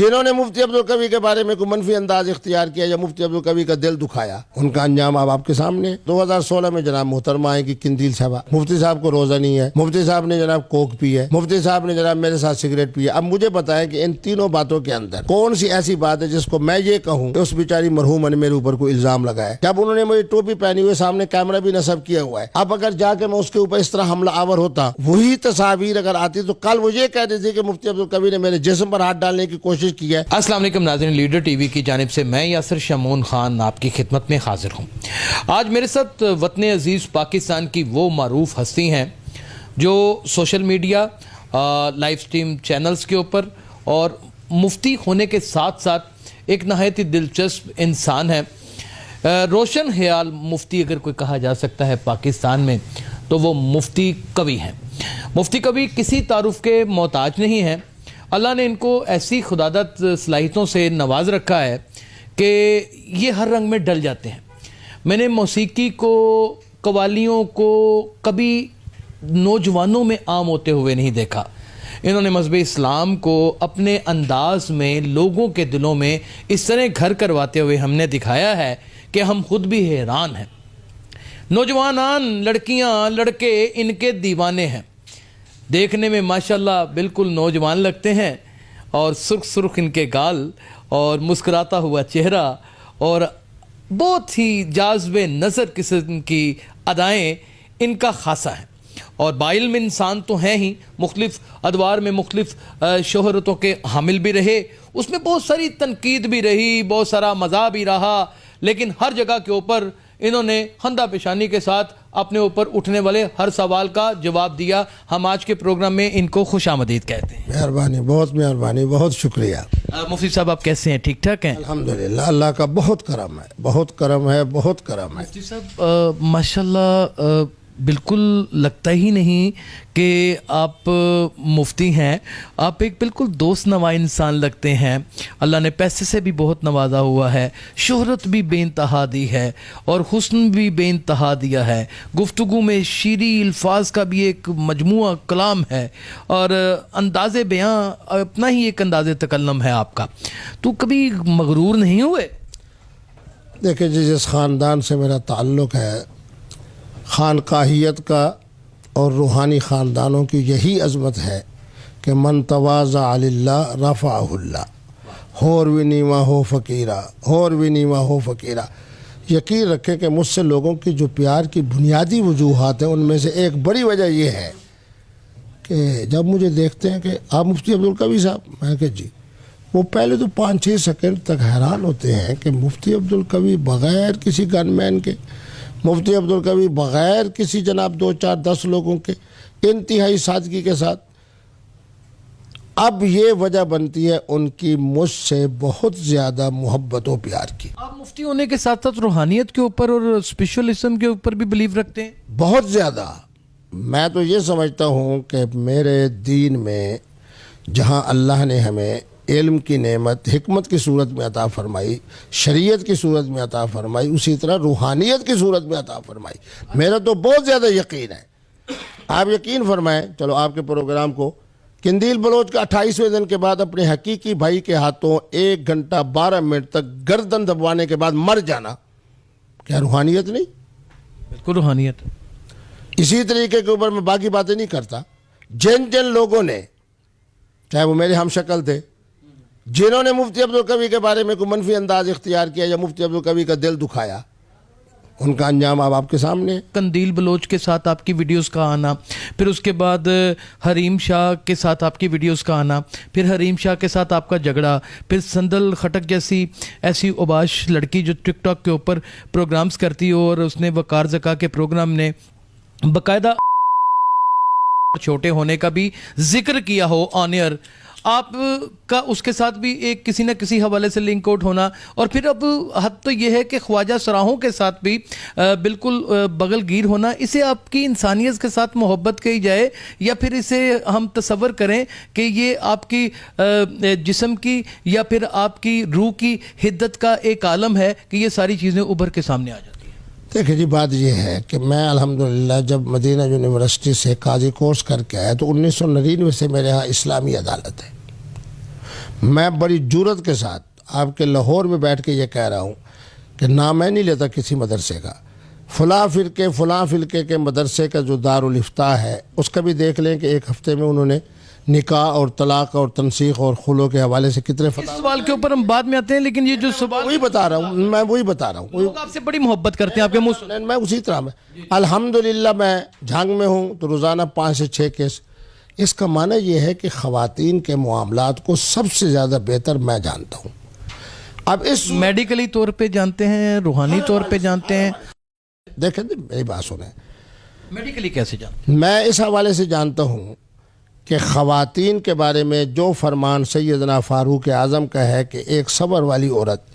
जिन्होंने मुफ्ती अब्दुल कवी के बारे में कोई मनफी अंदाज इख्तियार किया या मुफ्ती अब्दुल कवी का दिल दुखाया, उनका अंजाम अब आपके सामने। 2016 में जनाब मोहतरमा है कि किंदील साहब, मुफ्ती साहब को रोजा नहीं है, मुफ्ती साहब ने जनाब कोक पी है, मुफ्ती साहब ने जनाब मेरे साथ सिगरेट पी है। अब मुझे बताएं कि इन तीनों बातों के अंदर कौन सी ऐसी बात है जिसको मैं ये कहूँ उस बेचारी मरहूम ने मेरे ऊपर कोई इल्जाम लगाया, जब उन्होंने मुझे टोपी पहनी हुई, सामने कैमरा भी नस्ब किया हुआ है। अब अगर जाके मैं उसके ऊपर इस तरह हमला आवर होता, वही तस्वीर अगर आती तो कल मुझे कह रही थी कि मुफ्ती अब्दुल कवी ने मेरे जिस्म पर हाथ डालने की कोशिश की है। अस्सलाम वालेकुम नाज़रीन, लीडर टीवी की जानिब से मैं यासिर शमून खान आपकी खिदमत में हाजिर हूँ। आज मेरे साथ वतन अजीज़ पाकिस्तान की वो मारूफ हस्ती हैं जो social media, live stream channels के ऊपर और मुफ्ती होने के साथ साथ एक नहायत ही दिलचस्प इंसान है। रोशन ख्याल मुफ्ती अगर कोई कहा जा सकता है पाकिस्तान में तो वो मुफ्ती कवी हैं। मुफ्ती कवी किसी तारुफ के मोहताज नहीं हैं। अल्लाह ने इनको ऐसी खुदादत सलाहियतों से नवाज रखा है कि ये हर रंग में डल जाते हैं। मैंने मौसीकी को, कवालियों को कभी नौजवानों में आम होते हुए नहीं देखा। इन्होंने मज़हब इस्लाम को अपने अंदाज में लोगों के दिलों में इस तरह घर करवाते हुए हमने दिखाया है कि हम खुद भी हैरान हैं। नौजवानान, लड़कियां, लड़के इनके दीवाने हैं। देखने में माशाल्लाह बिल्कुल नौजवान लगते हैं और सुर्ख सुर्ख इनके गाल और मुस्कुराता हुआ चेहरा और बहुत ही जाज़बे नज़र किस्म की अदाएँ इनका खासा है। और बाइल्म इंसान तो हैं ही, मुख्तलिफ अदवार में मुख्तलिफ शोहरतों के हामिल भी रहे, उसमें बहुत सारी तनकीद भी रही, बहुत सारा मज़ा भी रहा, लेकिन हर जगह के ऊपर इन्होंने खंदा पेशानी के साथ अपने ऊपर उठने वाले हर सवाल का जवाब दिया। हम आज के प्रोग्राम में इनको खुशामदीद कहते हैं। मेहरबानी, बहुत मेहरबानी, बहुत शुक्रिया। मुफ्ती साहब आप कैसे हैं? ठीक ठाक हैं? अल्हम्दुलिल्लाह, अल्लाह का बहुत करम है, बहुत करम है, बहुत करम है। मुफ्ती साहब माशाल्लाह बिल्कुल लगता ही नहीं कि आप मुफ्ती हैं। आप एक बिल्कुल दोस्त नवा इंसान लगते हैं। अल्लाह ने पैसे से भी बहुत नवाजा हुआ है, शोहरत भी बेइंतहा दी है और हुस्न भी बेइंतहा दिया है। गुफ्तगू में शीरी अल्फाज का भी एक मजमुआ कलाम है और अंदाज़े बयां अपना ही एक अंदाज़े तकल्लम है आपका। तो कभी मगरूर नहीं हुए? देखिए जी, जिस ख़ानदान से मेरा ताल्लुक़ है, खानकाहियत का और रूहानी ख़ानदानों की यही अज़मत है कि मन तवाज़ा अलिल्लाह रफ़अहुल्लाह, होर भी नीमा हो फ़कीरा, होर भी नीमा हो फ़कीरा। यकीन रखें कि मुझसे लोगों की जो प्यार की बुनियादी वजूहात हैं उनमें से एक बड़ी वजह यह है कि जब मुझे देखते हैं कि आप मुफ्ती अब्दुल कवी साहब, मैं कहा जी, वो पहले तो 5-6 सेकंड तक हैरान होते हैं कि मुफ्ती अब्दुल कवी बग़ैर किसी गनमैन के, मुफ्ती अब्दुल कवी बग़ैर किसी जनाब 2-4-10 लोगों के, इंतहाई सादगी के साथ। अब ये वजह बनती है उनकी मुझसे बहुत ज़्यादा मोहब्बत और प्यार की। आप मुफ्ती होने के साथ साथ रूहानियत के ऊपर और स्पिरिचुअलिज्म के ऊपर भी बिलीव रखते हैं? बहुत ज़्यादा। मैं तो ये समझता हूँ कि मेरे दीन में जहाँ अल्लाह ने हमें इल्म की नेमत हिकमत की सूरत में अता फरमाई, शरीयत की सूरत में अता फरमाई, उसी तरह रूहानियत की सूरत में अता फरमाई। मेरा तो बहुत ज़्यादा यकीन है। आप यकीन फरमाएं, चलो आपके प्रोग्राम को किंदील बलोच का 28वें दिन के बाद अपने हकीकी भाई के हाथों 1 घंटा 12 मिनट तक गर्दन दबवाने के बाद मर जाना, क्या रूहानियत नहीं? बिल्कुल रूहानियत। इसी तरीके के ऊपर मैं बाकी बातें नहीं करता। जिन जिन लोगों ने, चाहे वो मेरे हम शक्ल थे, जिन्होंने मुफ्ती अब्दुल कवी के बारे में कोई मनफी अंदाज इख्तियार किया या मुफ्ती अब्दुल कवी का दिल दुखाया, उनका अंजाम अब आपके सामने। कंदील बलोच के साथ आपकी वीडियोस का आना, फिर उसके बाद हरीम शाह के साथ आपकी वीडियोस का आना, फिर हरीम शाह के साथ आपका झगड़ा, फिर संदल खटक जैसी ऐसी उबाश लड़की जो टिकटॉक के ऊपर प्रोग्राम्स करती हो और उसने वकार ज़का के प्रोग्राम ने बाकायदा छोटे होने का भी जिक्र किया हो ऑन एयर, आप का उसके साथ भी एक किसी न किसी हवाले से लिंक आउट होना, और फिर अब हद तो यह है कि ख्वाजा सराहों के साथ भी बिल्कुल बगलगीर होना। इसे आपकी इंसानियत के साथ मोहब्बत कही जाए या फिर इसे हम तसव्वुर करें कि ये आपकी जिस्म की या फिर आपकी रूह की हिद्दत का एक आलम है कि ये सारी चीज़ें उभर के सामने आ जाती हैं? देखिए जी, बात यह है कि मैं अल्हम्दुलिल्लाह जब मदीना यूनिवर्सिटी से काजी कोर्स करके आया तो 1999 से मेरे यहाँ इस्लामी अदालत है। मैं बड़ी जुर्रत के साथ आपके लाहौर में बैठ के ये कह रहा हूँ कि ना मैं नहीं लेता किसी मदरसे का, फ़लाँ फ़िरके के मदरसे का जो दारुल इफ्ता है उसका भी देख लें कि एक हफ़्ते में उन्होंने निकाह और तलाक़ और तनसीख और खुलो के हवाले से कितने इस सवाल के ऊपर हम बाद में आते हैं, लेकिन ये जो सवाल वही बता रहा हूँ, मैं वही बता रहा हूँ। लोग आपसे बड़ी मोहब्बत करते हैं, आपके मुंह से मैं उसी तरह में अल्हम्दुलिल्लाह मैं झांग में हूँ तो रोज़ाना 5 से 6 केस। इसका माना यह है कि ख़वातीन के मामलात को सबसे ज़्यादा बेहतर मैं जानता हूँ। अब इस मेडिकली तौर पे जानते हैं, रूहानी तौर पे जानते हैं, देखें मेरी बात सुने, मेडिकली कैसे जानते मैं इस हवाले से जानता हूँ कि ख़वातीन के बारे में जो फरमान सैयदना फ़ारूक आज़म का है कि एक सब्र वाली औरत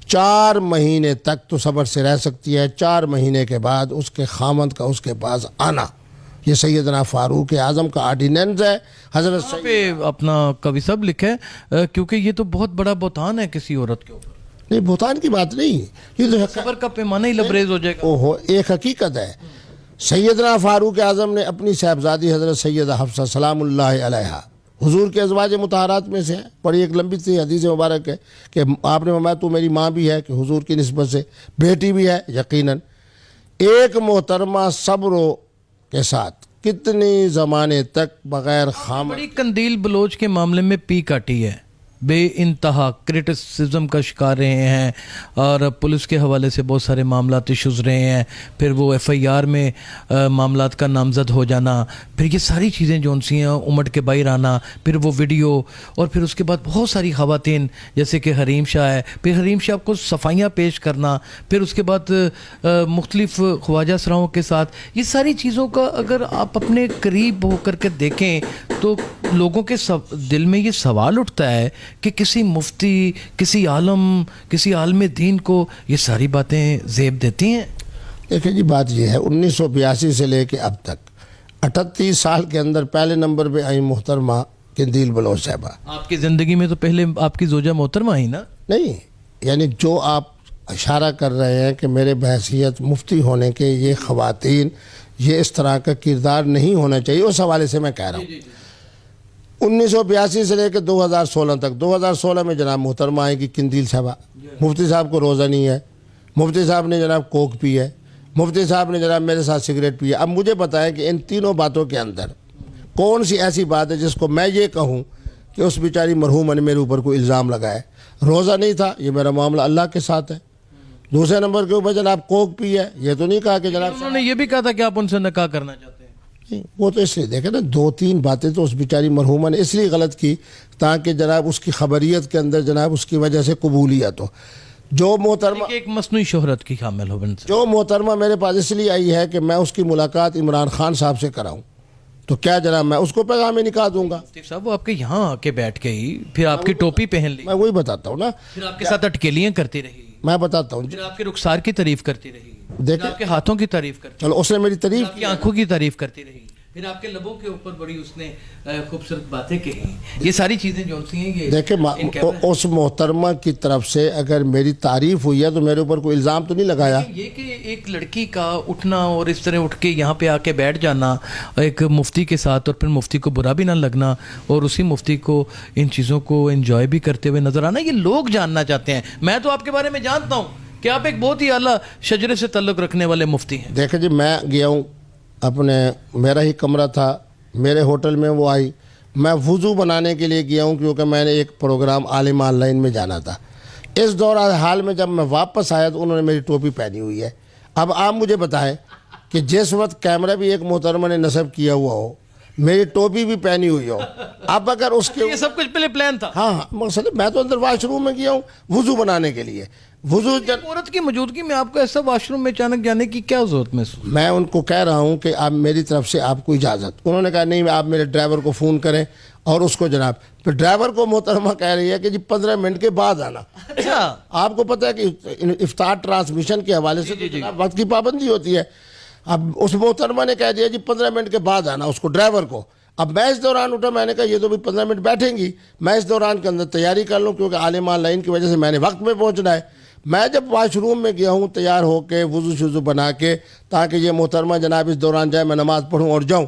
4 महीने तक तो सब्र से रह सकती है, 4 महीने के बाद उसके खामद का उसके पास आना, ये सैयदना फ़ारूक आज़म का ऑर्डिनेंस है। हज़रत हैं पे अपना कवि सब लिखे है, क्योंकि ये तो बहुत बड़ा बुहतान है किसी औरत के ऊपर। नहीं, भूतान की बात नहीं, ये तो सबर का पैमाना ही लबरेज हो जाएगा। ओहो, एक हकीकत है। सैयदना फ़ारूक आज़म ने अपनी साहबजादी हज़रत सैयदा हफ्सा सलामुल्लाह अलैहा हुजूर के अज़वाज मुताहरात में से है, बड़ी एक लंबी सी हदीस मुबारक है कि आपने फरमाया तू मेरी माँ भी है, कि हुजूर की निस्बत से बेटी भी है। यकीनन एक मोहतरमा सब्र के साथ कितनी ज़माने तक बग़ैर खाम बड़ी कंदील बलोच के मामले में पी काटी है, बे इंतहा क्रिटिसिज्म का शिकार रहे हैं और पुलिस के हवाले से बहुत सारे मामलात इशूज़ रहे हैं, फिर वो FIR में मामलात का नामज़द हो जाना, फिर ये सारी चीज़ें जो उनसी हैं उमड़ के बाहर आना, फिर वो वीडियो, और फिर उसके बाद बहुत सारी ख़वातीन जैसे कि हरीम शाह है, फिर हरीम शाह को सफाइयाँ पेश करना, फिर उसके बाद मुख्तलिफ़ ख्वाजा सराओं के साथ, ये सारी चीज़ों का अगर आप अपने करीब होकर के देखें तो लोगों के दिल में ये सवाल उठता है कि किसी मुफ्ती, किसी आलम दीन को ये सारी बातें ज़ेब देती हैं। देखिए जी, बात यह है 1982 से लेके अब तक 38 साल के अंदर पहले नंबर पे आई मोहतरमा कंदील बलोच साहबा। आपकी ज़िंदगी में तो पहले आपकी जोजा मोहतरमा ही ना? नहीं, यानी जो आप इशारा कर रहे हैं कि मेरे बहसीत मुफ्ती होने के ये ख़वातीन ये इस तरह का किरदार नहीं होना चाहिए, उस हवाले से मैं कह रहा हूँ। 1982 से लेकर 2016 तक, 2016 में जनाब मोहतरमा आएगी कंदील साहबा, मुफ्ती साहब को रोज़ा नहीं है, मुफ्ती साहब ने जनाब कोक पी है, मुफ्ती साहब ने जनाब मेरे साथ सिगरेट पी है। अब मुझे बताएं कि इन तीनों बातों के अंदर कौन सी ऐसी बात है जिसको मैं ये कहूँ कि उस बेचारी मरहूमा ने मेरे ऊपर कोई इल्ज़ाम लगाए। रोज़ा नहीं था, ये मेरा मामला अल्लाह के साथ है। दूसरे नंबर के ऊपर जनाब कोक पी है, ये तो नहीं कहा कि जनाब, उन्होंने ये भी कहा था कि आप उनसे निकाह करना चाहते हैं। नहीं, वो तो इसलिए देखे ना 2-3 बातें तो उस बेचारी मरहूमा ने इसलिए गलत की ताकि जनाब उसकी खबरियत के अंदर जनाब उसकी वजह से कबूलियत हो। जो मोहतरमा एक मसनूई शोहरत की शामिल हो बनसे। जो मोहतरमा मेरे पास इसलिए आई है कि मैं उसकी मुलाकात इमरान खान साहब से कराऊं, तो क्या जनाब मैं उसको पैगाम निकाह दूंगा? साहब वो आपके यहाँ आके बैठ के ही फिर आपकी टोपी पहन ली, मैं वही बताता हूँ ना, फिर आपके साथ अटकेलियाँ करती रही, मैं बताता हूँ। फिर आपके रुखसार की तारीफ करती रही, फिर आपके हाथों की तारीफ करती, चलो उसने मेरी तारीफ आपकी आंखों की तारीफ करती रही, फिर आपके लबों के ऊपर बड़ी उसने खूबसूरत बातें कही। ये सारी चीज़ें जो सी हैं ये देखे उस मोहतरमा की तरफ से अगर मेरी तारीफ हुई है तो मेरे ऊपर कोई इल्ज़ाम तो नहीं लगाया। ये कि एक लड़की का उठना और इस तरह उठ के यहाँ पे आके बैठ जाना एक मुफ्ती के साथ, और फिर मुफ्ती को बुरा भी ना लगना और उसी मुफ्ती को इन चीज़ों को एंजॉय भी करते हुए नजर आना, ये लोग जानना चाहते हैं। मैं तो आपके बारे में जानता हूँ कि आप एक बहुत ही आला शजरे से ताल्लुक़ रखने वाले मुफ्ती हैं। देखे जी, मैं गया हूँ अपने, मेरा ही कमरा था, मेरे होटल में वो आई, मैं वुज़ू बनाने के लिए गया हूँ क्योंकि मैंने एक प्रोग्राम आलिम ऑनलाइन में जाना था। इस दौरान हाल में जब मैं वापस आया तो उन्होंने मेरी टोपी पहनी हुई है। अब आप मुझे बताएं कि जिस वक्त कैमरा भी एक मोहतरमा ने नस्ब किया हुआ हो, मेरी टोपी भी पहनी हुई हो, अब अगर उसके ये सब कुछ पहले प्लान था? हाँ, मकसद मैं तो अंदर वॉशरूम में गया हूँ वुज़ू बनाने के लिए। वुज़ू औरत की मौजूदगी में आपको ऐसा वॉशरूम में अचानक जाने की क्या जरूरत महसूस? मैं उनको कह रहा हूं कि आप मेरी तरफ से आपको इजाज़त। उन्होंने कहा नहीं, आप मेरे ड्राइवर को फ़ोन करें और उसको जनाब, फिर ड्राइवर को मोहतरमा कह रही है कि जी 15 मिनट के बाद आना। अच्छा, आपको पता है कि इफ्तार ट्रांसमिशन के हवाले से तो जनाब वक्त की पाबंदी होती है। अब उस मोहतरमा ने कह दिया जी 15 मिनट के बाद आना उसको, ड्राइवर को। अब मैं इस दौरान उठा, मैंने कहा ये तो भी 15 मिनट बैठेंगी, मैं इस दौरान के अंदर तैयारी कर लूँ क्योंकि आलिम ऑनलाइन की वजह से मैंने वक्त में पहुँचना है। मैं जब वॉशरूम में गया हूँ तैयार होकर वुज़ू शुज़ू बना के ताकि ये मोहतरमा जनाब इस दौरान जाए मैं नमाज़ पढ़ूँ और जाऊँ,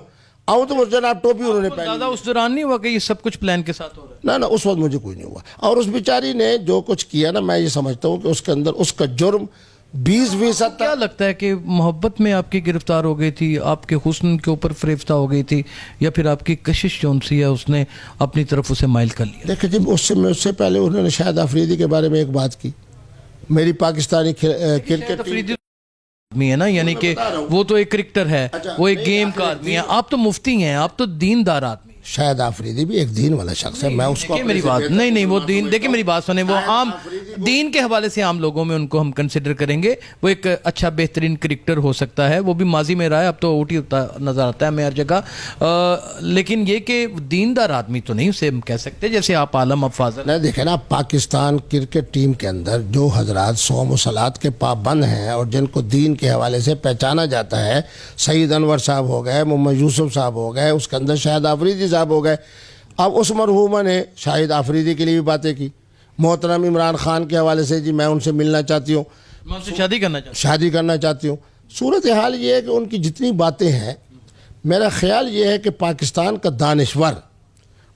आऊँ तो मुझे जनाब टोपी उन्होंने पहनी। दादा उस दौरान नहीं हुआ कि ये सब कुछ प्लान के साथ हो रहा है? ना उस वक्त मुझे कोई नहीं हुआ। और उस बेचारी ने जो कुछ किया ना, मैं ये समझता हूँ कि उसके अंदर उसका जुर्म 20% क्या लगता है कि मोहब्बत में आपकी गिरफ्तार हो गई थी, आपके हुस्न के ऊपर फरेफ्ता हो गई थी, या फिर आपकी कशिश जौन सी है उसने अपनी तरफ उसे माइल कर लिया? देखिए जी, उससे पहले उन्होंने शाहिद अफरीदी के बारे में एक बात की। मेरी पाकिस्तानी क्रिकेट टीम आदमी है ना, यानी कि वो तो एक क्रिकेटर है, वो एक गेम का आदमी है। आप तो मुफ्ती हैं, आप तो दीनदार आदमी। शाहिद आफरीदी भी एक दीन वाला शख्स है। मैं उसको मेरी बात नहीं, वो दीन, देखिए मेरी बात सुने, वो आम दीन के हवाले से आम लोगों में उनको हम कंसिडर करेंगे। वो एक अच्छा बेहतरीन क्रिकेटर हो सकता है, वो भी माजी में रहा है, अब तो आउट ही होता नजर आता है हमें हर जगह। लेकिन ये कि दीनदार आदमी तो नहीं उसे हम कह सकते, जैसे आप आलम अफाजल। नहीं देखे ना, पाकिस्तान क्रिकेट टीम के अंदर जो हजरात सौम व सलात के पाबंद हैं और जिनको दीन के हवाले से पहचाना जाता है, सईद अनवर साहब हो गए, मोहम्मद यूसुफ साहब हो गए, उसके अंदर शाहिद आफरीदी साहब हो गए। अब उस मरहूमा ने शाहिद आफरीदी के लिए भी बातें की। मोहतरम इमरान खान के हवाले से, जी मैं उनसे मिलना चाहती हूँ, मैं उनसे शादी करना चाहती हूँ। सूरत हाल ये है कि उनकी जितनी बातें हैं, मेरा ख्याल ये है कि पाकिस्तान का दानिश्वर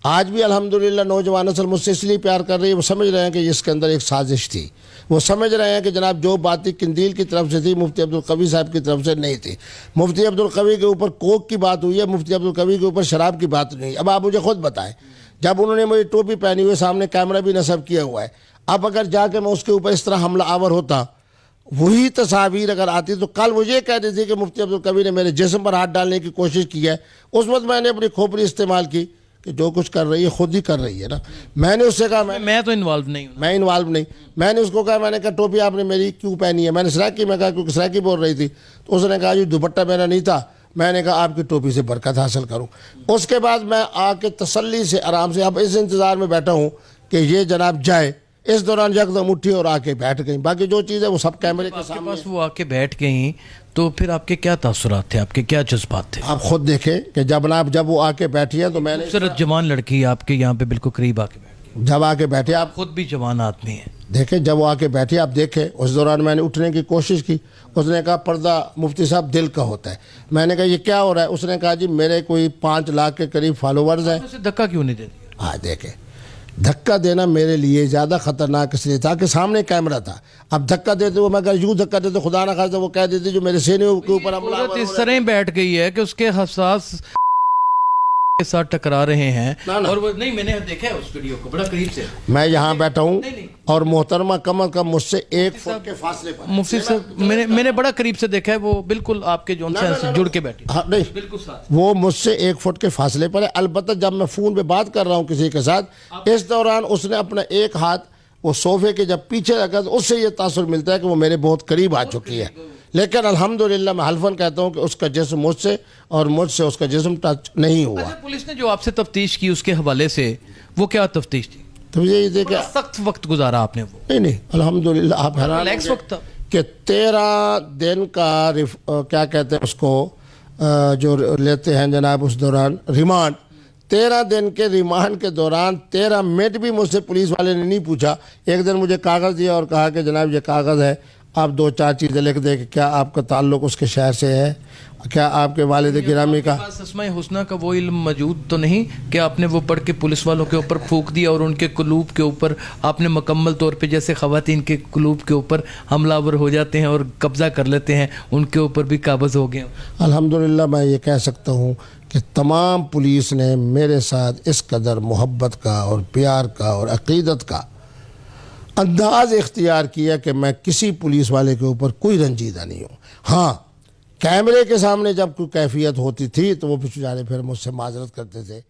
आज भी अल्हम्दुलिल्लाह नौजवान नस्ल मुझसे इसलिए प्यार कर रही है, वो समझ रहे हैं कि इसके अंदर एक साजिश थी। वो समझ रहे हैं कि जनाब जो बातें किंदील की तरफ से थी, मुफ्ती अब्दुल कवी साहब की तरफ से नहीं थी। मुफ्ती अब्दुल कवी के ऊपर कोक की बात हुई है, मुफ्ती अब्दुल कवी के ऊपर शराब की बात नहीं। अब आप मुझे खुद बताएं, जब उन्होंने मुझे टोपी पहनी हुई, सामने कैमरा भी नस्ब किया हुआ है, अब अगर जाके मैं उसके ऊपर इस तरह हमला आवर होता, वही तस्वीर अगर आती, तो कल मुझे कह रही थी कि मुफ्ती अब्दुल कवी ने मेरे जिस्म पर हाथ डालने की कोशिश की है। उस वक्त मैंने अपनी खोपड़ी इस्तेमाल की कि जो कुछ कर रही है खुद ही कर रही है ना। मैंने उससे कहा मैं तो इन्वॉल्व नहीं हूँ। मैं इन्वॉल्व नहीं। मैंने उसको कहा, मैंने कहा टोपी आपने मेरी क्यों पहनी है? मैंने सराकी में कहा क्योंकि सराकी बोल रही थी। तो उसने कहा जी दुपट्टा मेरा नहीं था। मैंने कहा आपकी टोपी से बरकत हासिल करूँ। उसके बाद मैं आके तसल्ली से आराम से अब इस इंतज़ार में बैठा हूँ कि ये जनाब जाए। इस दौरान यकदम उठी और आके बैठ गई। बाकी जो चीज़ है वो सब कैमरे के सामने। पास वो आके बैठ गई, तो फिर आपके क्या तासुरात थे, आपके क्या जज्बात थे? आप खुद देखें कि जब वो आके बैठी है तो मैंने खूबसूरत जवान लड़की आपके यहाँ पे बिल्कुल करीब आके बैठ गई। जब आके बैठे, आप खुद भी जवान आदमी हैं, देखें जब वो आके बैठी आप देखें। उस दौरान मैंने उठने की कोशिश की। उसने कहा पर्दा मुफ्ती साहब दिल का होता है। मैंने कहा ये क्या हो रहा है? उसने कहा जी मेरे कोई 5 लाख के करीब फॉलोवर्स हैं। उसे धक्का क्यों नहीं दे दिया? हाँ देखें, धक्का देना मेरे लिए ज़्यादा ख़तरनाक इसलिए था कि सामने कैमरा था। अब धक्का देते वो, मैं अगर यूँ धक्का देते खुदा ना खास्ता वो कह देती जो मेरे सीने के ऊपर हमला इस तरह बैठ गई है कि उसके हसास के साथ टकरा रहे हैं। और वो नहीं, मैंने देखा है उस वीडियो को बड़ा करीब से। मैं यहाँ बैठा हूँ और मोहतरमा कम अज़ कम मुझसे 1 फुट के फासले पर। मुफ्ती साहब मैंने बड़ा करीब से देखा है, वो बिल्कुल आपके जोन से जुड़ के बैठी। हाँ नहीं, बिल्कुल वो मुझसे 1 फुट के फासले पर है। अलबत्ता जब मैं फ़ोन पे बात कर रहा हूँ किसी के साथ, इस दौरान उसने अपना एक हाथ वो सोफे के जब पीछे रखा, तो उससे ये तासुर मिलता है कि वो मेरे बहुत करीब आ चुकी है। लेकिन अल्हम्दुलिल्लाह मैं हल्फन कहता हूँ कि उसका जिस्म मुझसे और मुझसे उसका जिस्म टच नहीं हुआ। अच्छा, पुलिस ने जो आपसे तफ्तीश की उसके हवाले से, वो क्या तफ्तीश थी? तो ये देखिए, सख्त वक्त गुजारा आपने? वो नहीं अल्हम्दुलिल्लाह आप हैरान रिलैक्स वक्त था कि 13 दिन का क्या कहते हैं उसको, जो लेते हैं जनाब उस दौरान रिमांड। 13 दिन के रिमांड के दौरान 13 मिनट भी मुझसे पुलिस वाले ने नहीं पूछा। एक दिन मुझे कागज़ दिया और कहा कि जनाब ये कागज़ है, आप 2-4 चीज़ें लिख दें कि क्या आपका ताल्लुक़ उसके शहर से है, क्या आपके वालिद गिरामी का अस्माए हुस्ना का वो इल्म मौजूद तो नहीं कि आपने वो पढ़ के पुलिस वालों के ऊपर फूंक दिया और उनके कुलूब के ऊपर आपने मुकम्मल तौर पे, जैसे ख़वातीन के कुलूब के ऊपर हमलावर हो जाते हैं और कब्ज़ा कर लेते हैं, उनके ऊपर भी काबज़ हो गए? अल्हम्दुलिल्लाह मैं ये कह सकता हूँ कि तमाम पुलिस ने मेरे साथ इस कदर मोहब्बत का और प्यार का और अक़ीदत का अंदाज़ इख्तियार किया कि मैं किसी पुलिस वाले के ऊपर कोई रंजीदा नहीं हूँ। हाँ, कैमरे के सामने जब कोई कैफियत होती थी तो वो बेचारे फिर मुझसे माजरत करते थे।